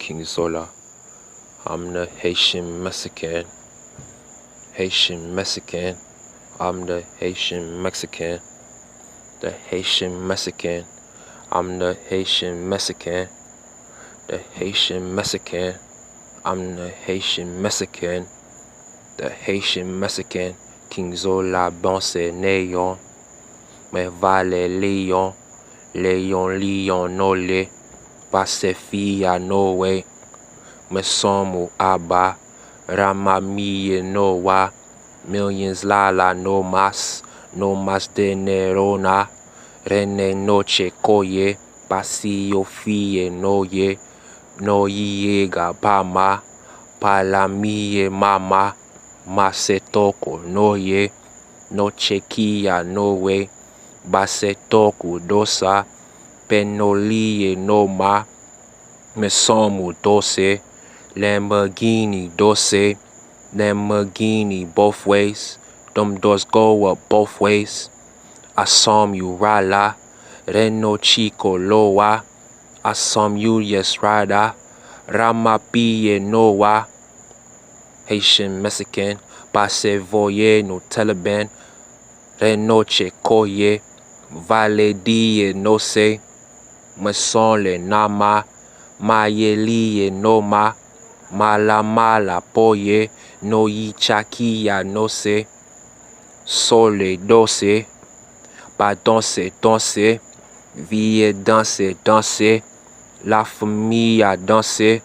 King Zola. I'm the Haitian Mexican. Haitian Mexican. I'm the Haitian Mexican. The Haitian Mexican. I'm the Haitian Mexican. The Haitian Mexican. I'm the Haitian Mexican. The Haitian Mexican. King Zola, Bonse, Néon. Me vale Leon. Leon, Nole. Passe fia, no way. Me somo Abba. Ramamie, Noah. Millions Lala, no mas. No mas de Nerona. Rene noche koye. Pasillo fie, no ye. No yega pama. Palamie mama. Masetoko, no ye. No chequia, no way. Basetoku dosa. Penolie no ma. Me somo doce. Lamborghini doce. Lamborghini both ways. Them doors go up both ways. I saw you rala. Reno chico loa. I saw you yes rada. Ramapie noa. Haitian Mexican. Passe voye no Taliban. Renoche koye. Vale die no se. Me son le nama. Mayelie no ma. Mala poye. No yichakia no se. Sole doce. Pas danser. Vie danser. La famille a dansé.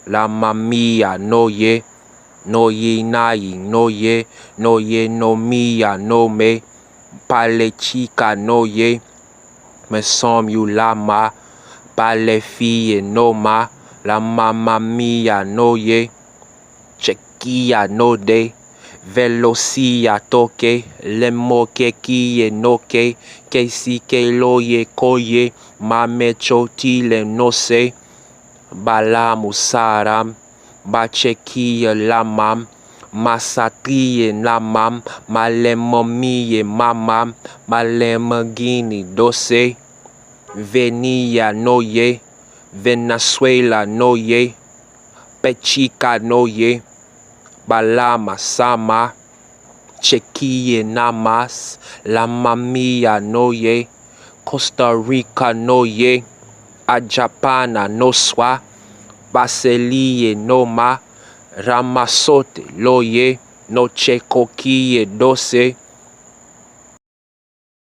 La mamie a noyé. Noye nayi noye. Noye no mia no me. Pale chica noye. Me som you lama. Pale fille no ma. La mamma mia noye. Chequia no de. Velocia toque. Lemo que kie no que. Que si que loye koye. Mame chotile no se. Balamu saram. Bachekia lamam. Masatrie lamam. Malemomie mamam. Malemagini doce. Venia no ye. Venezuela no ye. Pechica no ye. Balama sama. Chequie namas. La mamia no ye. Costa Rica no ye. A Japana no swa. Baselie no ma. Ramasote lo ye. No checoquie doce.